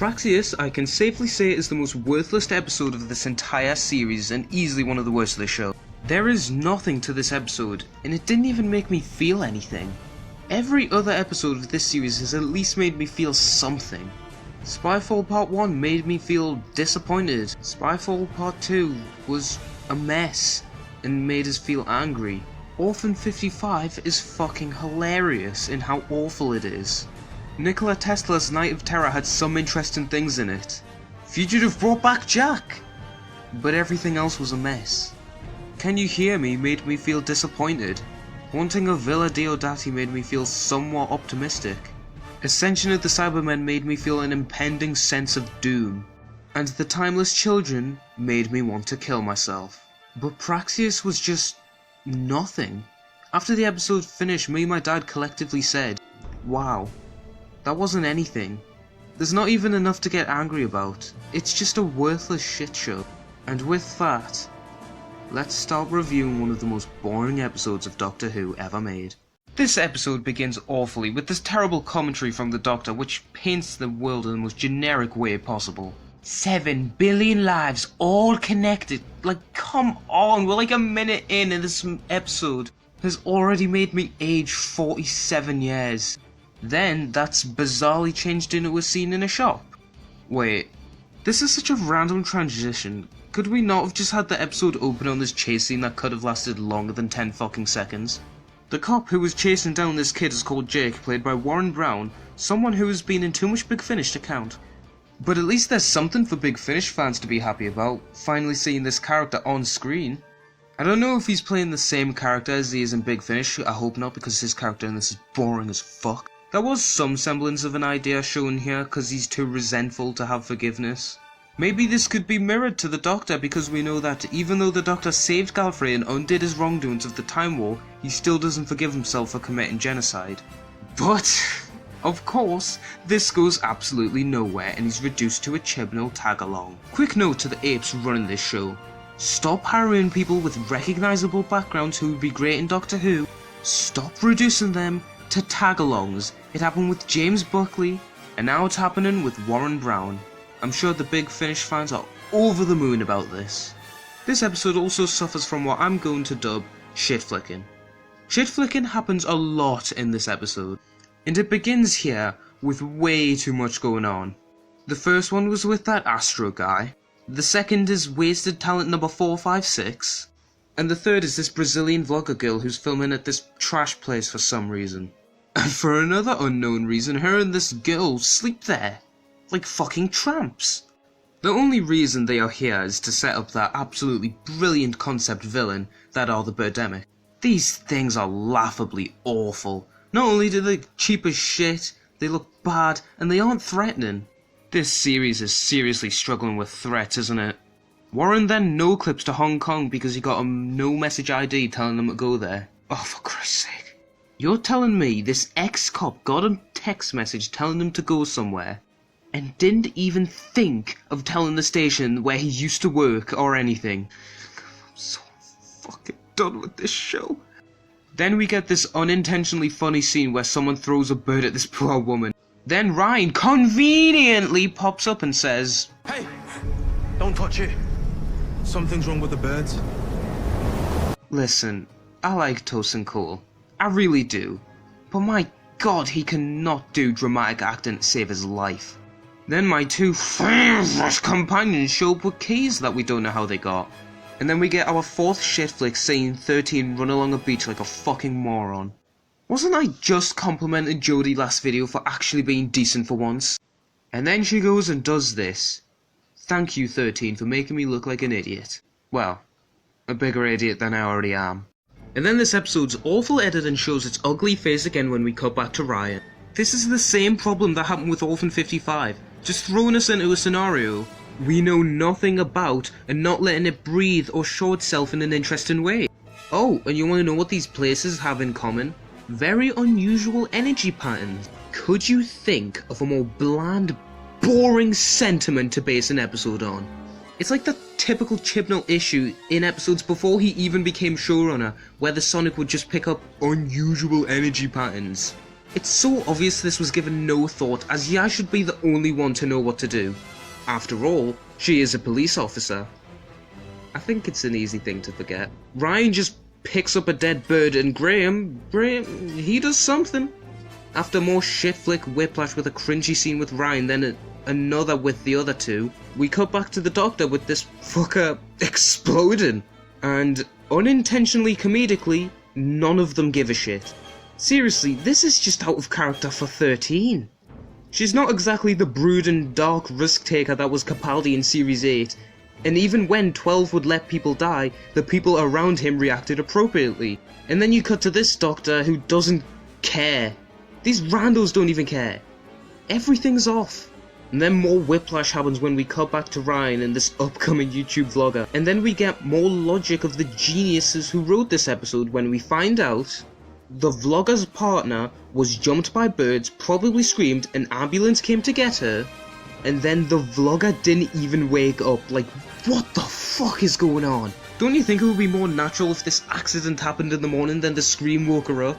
Praxeus, I can safely say, is the most worthless episode of this entire series and easily one of the worst of the show. There is nothing to this episode, and it didn't even make me feel anything. Every other episode of this series has at least made me feel something. Spyfall Part 1 made me feel disappointed. Spyfall Part 2 was a mess and made us feel angry. Orphan 55 is fucking hilarious in how awful it is. Nikola Tesla's Night of Terror had some interesting things in it. Fugitive brought back Jack! But everything else was a mess. Can You Hear Me made me feel disappointed. Haunting of Villa Diodati made me feel somewhat optimistic. Ascension of the Cybermen made me feel an impending sense of doom. And The Timeless Children made me want to kill myself. But Praxeus was just nothing. After the episode finished, me and my dad collectively said, wow, that wasn't anything. There's not even enough to get angry about. It's just a worthless shit show. And with that, let's start reviewing one of the most boring episodes of Doctor Who ever made. This episode begins awfully with this terrible commentary from the Doctor which paints the world in the most generic way possible. 7 billion lives all connected. Like, come on, we're like a minute in and this episode has already made me age 47 years. Then that's bizarrely changed into a scene in a shop. Wait, this is such a random transition. Could we not have just had the episode open on this chase scene that could have lasted longer than 10 fucking seconds? The cop who was chasing down this kid is called Jake, played by Warren Brown, someone who has been in too much Big Finish to count. But at least there's something for Big Finish fans to be happy about, finally seeing this character on screen. I don't know if he's playing the same character as he is in Big Finish, I hope not because his character in this is boring as fuck. There was some semblance of an idea shown here because he's too resentful to have forgiveness. Maybe this could be mirrored to the Doctor because we know that even though the Doctor saved Gallifrey and undid his wrongdoings of the Time War, he still doesn't forgive himself for committing genocide. But, of course, this goes absolutely nowhere and he's reduced to a Chibnall tag-along. Quick note to the apes running this show. Stop hiring people with recognisable backgrounds who would be great in Doctor Who. Stop reducing them to tag-alongs. It happened with James Buckley, and now it's happening with Warren Brown. I'm sure the Big Finish fans are over the moon about this. This episode also suffers from what I'm going to dub shit-flicking. Shit-flicking happens a lot in this episode, and it begins here with way too much going on. The first one was with that Astro guy, the second is wasted talent number 456, and the third is this Brazilian vlogger girl who's filming at this trash place for some reason. And for another unknown reason, her and this girl sleep there. Like fucking tramps. The only reason they are here is to set up that absolutely brilliant concept villain that are the Birdemic. These things are laughably awful. Not only do they look cheap as shit, they look bad, and they aren't threatening. This series is seriously struggling with threats, isn't it? Warren then no-clips to Hong Kong because he got a no-message ID telling him to go there. Oh, for Christ's sake. You're telling me this ex-cop got a text message telling him to go somewhere and didn't even think of telling the station where he used to work or anything? I'm so fucking done with this show. Then we get this unintentionally funny scene where someone throws a bird at this poor woman. Then Ryan conveniently pops up and says, "Hey, don't touch it. Something's wrong with the birds." Listen, I like Tosin Cole. I really do. But my god, he cannot do dramatic acting to save his life. Then my two favourite companions show up with keys that we don't know how they got. And then we get our fourth shit flick seeing 13 run along a beach like a fucking moron. Wasn't I just complimenting Jodie last video for actually being decent for once? And then she goes and does this. Thank you 13 for making me look like an idiot. Well, a bigger idiot than I already am. And then this episode's awful editing shows its ugly face again when we cut back to Ryan. This is the same problem that happened with Orphan 55, just throwing us into a scenario we know nothing about and not letting it breathe or show itself in an interesting way. Oh, and you want to know what these places have in common? Very unusual energy patterns. Could you think of a more bland, boring sentiment to base an episode on? It's like the typical Chibnall issue in episodes before he even became showrunner, where the Sonic would just pick up unusual energy patterns. It's so obvious this was given no thought, as Yaz should be the only one to know what to do. After all, she is a police officer. I think it's an easy thing to forget. Ryan just picks up a dead bird and Graham, he does something. After more shit flick whiplash with a cringy scene with Ryan, then another with the other two, we cut back to the doctor with this fucker exploding. And unintentionally comedically, none of them give a shit. Seriously, this is just out of character for 13. She's not exactly the brooding, dark risk-taker that was Capaldi in Series 8, and even when 12 would let people die, the people around him reacted appropriately. And then you cut to this doctor who doesn't care. These randos don't even care. Everything's off. And then more whiplash happens when we cut back to Ryan and this upcoming YouTube vlogger. And then we get more logic of the geniuses who wrote this episode when we find out the vlogger's partner was jumped by birds, probably screamed, an ambulance came to get her, and then the vlogger didn't even wake up. Like, what the fuck is going on? Don't you think it would be more natural if this accident happened in the morning, then the scream woke her up,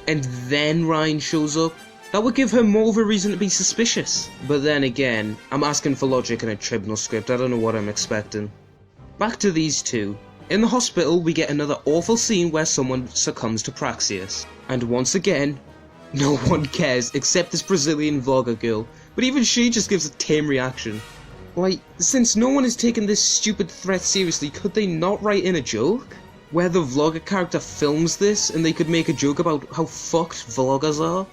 and then Ryan shows up? That would give her more of a reason to be suspicious. But then again, I'm asking for logic in a tribunal script, I don't know what I'm expecting. Back to these two. In the hospital, we get another awful scene where someone succumbs to Praxeus. And once again, no one cares except this Brazilian vlogger girl, but even she just gives a tame reaction. Like, since no one is taking this stupid threat seriously, could they not write in a joke? Where the vlogger character films this and they could make a joke about how fucked vloggers are?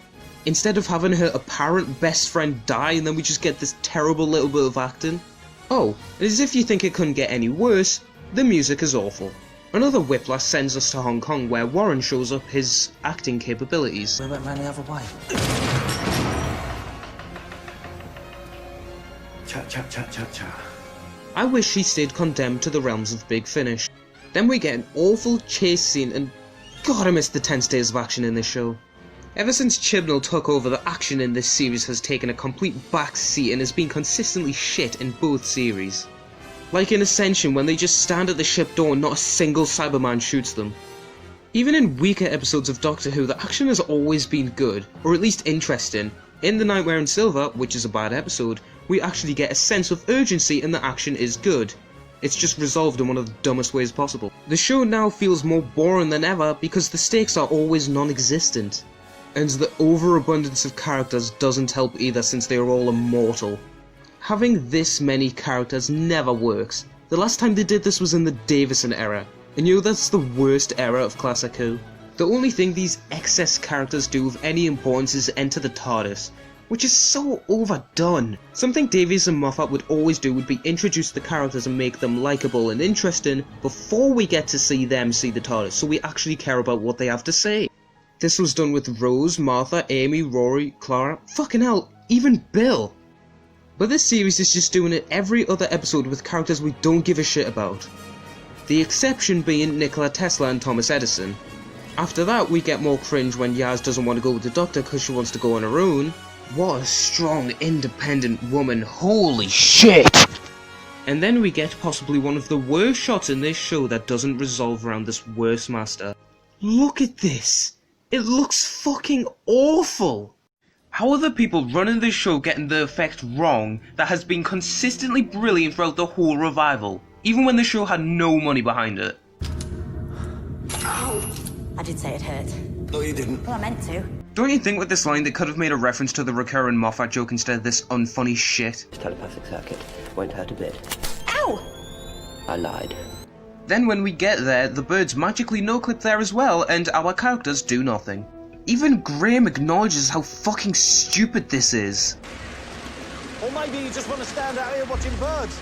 Instead of having her apparent best friend die and then we just get this terrible little bit of acting? Oh, and as if you think it couldn't get any worse, the music is awful. Another whiplash sends us to Hong Kong where Warren shows up his acting capabilities. We went round the other way. Cha. I wish he stayed condemned to the realms of Big Finish. Then we get an awful chase scene and god I miss the tense days of action in this show. Ever since Chibnall took over, the action in this series has taken a complete back seat and has been consistently shit in both series. Like in Ascension when they just stand at the ship door and not a single Cyberman shoots them. Even in weaker episodes of Doctor Who, the action has always been good, or at least interesting. In The Nightmare in Silver, which is a bad episode, we actually get a sense of urgency and the action is good. It's just resolved in one of the dumbest ways possible. The show now feels more boring than ever because the stakes are always non-existent. And the overabundance of characters doesn't help either since they are all immortal. Having this many characters never works. The last time they did this was in the Davison era, and you know that's the worst era of Classic Who. The only thing these excess characters do of any importance is enter the TARDIS, which is so overdone. Something Davies and Moffat would always do would be introduce the characters and make them likeable and interesting before we get to see them see the TARDIS, so we actually care about what they have to say. This was done with Rose, Martha, Amy, Rory, Clara, fucking hell, even Bill. But this series is just doing it every other episode with characters we don't give a shit about. The exception being Nikola Tesla and Thomas Edison. After that we get more cringe when Yaz doesn't want to go with the Doctor because she wants to go on her own. What a strong, independent woman, holy shit! And then we get possibly one of the worst shots in this show that doesn't resolve around this worst master. Look at this! It looks fucking awful! How are the people running this show getting the effect wrong that has been consistently brilliant throughout the whole revival, even when the show had no money behind it? Ow! I did say it hurt. No, you didn't. Well, I meant to. Don't you think with this line they could have made a reference to the recurring Moffat joke instead of this unfunny shit? Telepathic circuit. Won't hurt a bit. Ow! I lied. Then when we get there, the birds magically no-clip there as well, and our characters do nothing. Even Graham acknowledges how fucking stupid this is. Or maybe you just want to stand out here watching birds.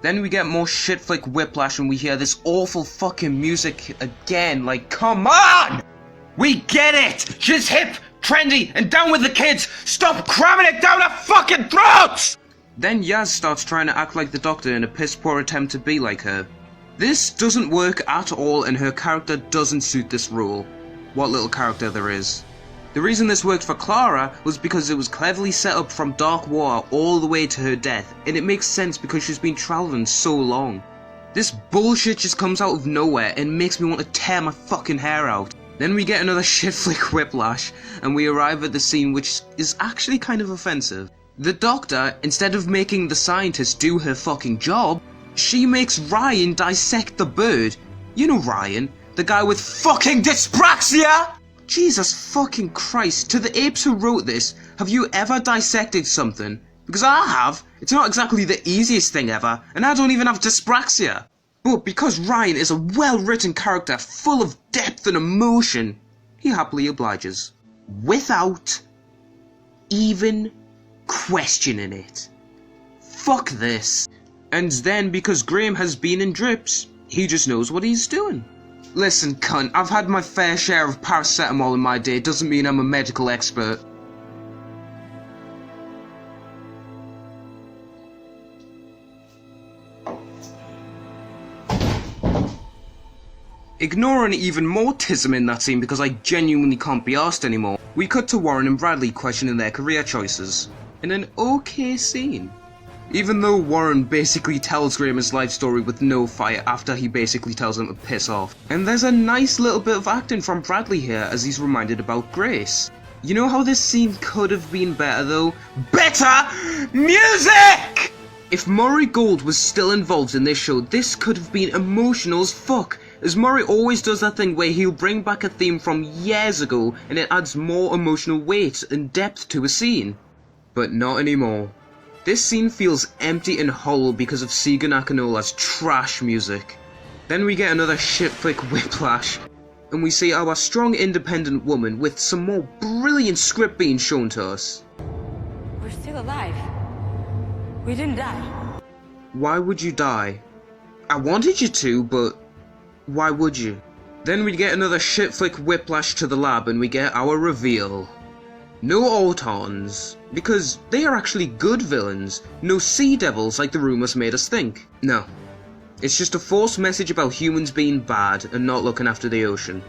Then we get more shit flick whiplash and we hear this awful fucking music again, like, come on! We get it! She's hip, trendy, and down with the kids! Stop cramming it down our fucking throats! Then Yaz starts trying to act like the Doctor in a piss-poor attempt to be like her. This doesn't work at all and her character doesn't suit this role. What little character there is. The reason this worked for Clara was because it was cleverly set up from Dark Water all the way to her death, and it makes sense because she's been travelling so long. This bullshit just comes out of nowhere and makes me want to tear my fucking hair out. Then we get another shit flick whiplash, and we arrive at the scene which is actually kind of offensive. The doctor, instead of making the scientist do her fucking job, she makes Ryan dissect the bird. You know Ryan, the guy with fucking dyspraxia! Jesus fucking Christ, to the apes who wrote this, have you ever dissected something? Because I have. It's not exactly the easiest thing ever, and I don't even have dyspraxia. But because Ryan is a well-written character full of depth and emotion, he happily obliges. Without even questioning it. Fuck this. And then because Graham has been in drips, he just knows what he's doing. Listen, cunt, I've had my fair share of paracetamol in my day, doesn't mean I'm a medical expert. Ignoring even more tism in that scene because I genuinely can't be arsed anymore, we cut to Warren and Bradley questioning their career choices. In an okay scene. Even though Warren basically tells Graham his life story with no fight after he basically tells him to piss off. And there's a nice little bit of acting from Bradley here as he's reminded about Grace. You know how this scene could have been better though? Better music! If Murray Gold was still involved in this show, this could have been emotional as fuck. As Murray always does that thing where he'll bring back a theme from years ago and it adds more emotional weight and depth to a scene. But not anymore. This scene feels empty and hollow because of Segan Akinola's trash music. Then we get another shit flick whiplash, and we see our strong independent woman with some more brilliant script being shown to us. We're still alive. We didn't die. Why would you die? I wanted you to, but why would you? Then we get another shit flick whiplash to the lab and we get our reveal. No Autons, because they are actually good villains. No sea devils like the rumours made us think. No. It's just a false message about humans being bad and not looking after the ocean.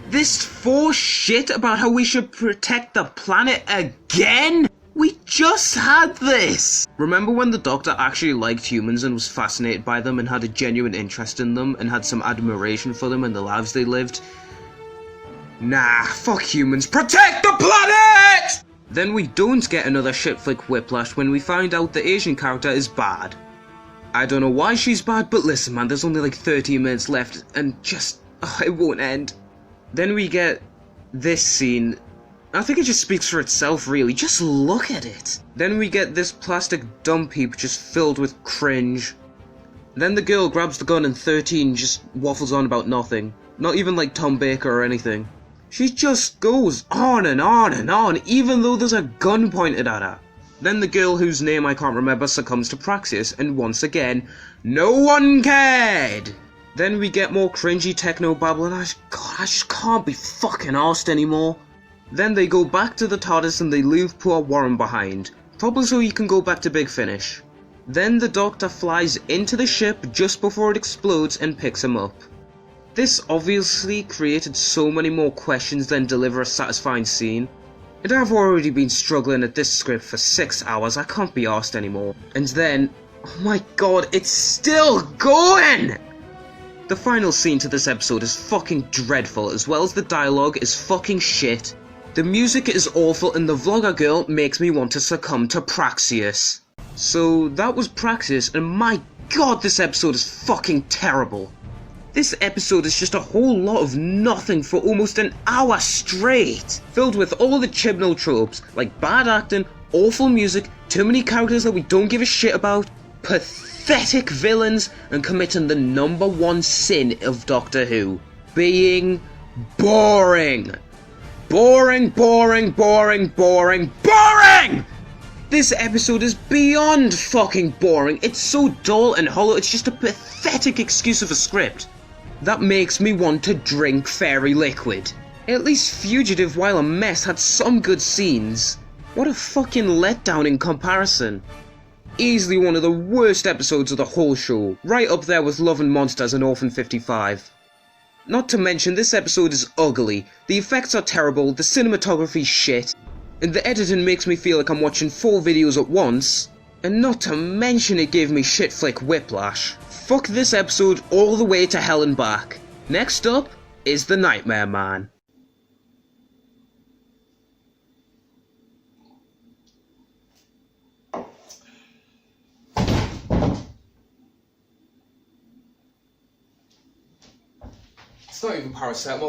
This false shit about how we should protect the planet again? We just had this! Remember when the Doctor actually liked humans and was fascinated by them and had a genuine interest in them and had some admiration for them and the lives they lived? Nah, fuck humans. Protect the planet! Then we don't get another shit flick whiplash when we find out the Asian character is bad. I don't know why she's bad, but listen man, there's only like 13 minutes left and just, it won't end. Then we get this scene. I think it just speaks for itself really, just look at it. Then we get this plastic dump heap just filled with cringe. Then the girl grabs the gun and 13 just waffles on about nothing. Not even like Tom Baker or anything. She just goes on and on and on, even though there's a gun pointed at her. Then the girl whose name I can't remember succumbs to Praxeus, and once again, no one cared! Then we get more cringy techno babble and I just can't be fucking arsed anymore. Then they go back to the TARDIS and they leave poor Warren behind, probably so he can go back to Big Finish. Then the Doctor flies into the ship just before it explodes and picks him up. This obviously created so many more questions than deliver a satisfying scene. And I've already been struggling at this script for 6 hours, I can't be arsed anymore. And then, oh my god, it's still going! The final scene to this episode is fucking dreadful, as well as the dialogue is fucking shit. The music is awful and the vlogger girl makes me want to succumb to Praxeus. So that was Praxeus, and my god this episode is fucking terrible. This episode is just a whole lot of nothing for almost an hour straight, filled with all the Chibnall tropes, like bad acting, awful music, too many characters that we don't give a shit about, pathetic villains, and committing the #1 sin of Doctor Who, being boring. Boring, boring, boring, boring, boring! This episode is beyond fucking boring. It's so dull and hollow, it's just a pathetic excuse of a script. That makes me want to drink fairy liquid. At least Fugitive, while a mess, had some good scenes. What a fucking letdown in comparison. Easily one of the worst episodes of the whole show, right up there with Love and Monsters and Orphan 55. Not to mention, this episode is ugly, the effects are terrible, the cinematography's shit, and the editing makes me feel like I'm watching 4 videos at once, And not to mention it gave me shit flick whiplash. Fuck this episode all the way to hell and back. Next up is the Nightmare Man. It's not even paracetamol.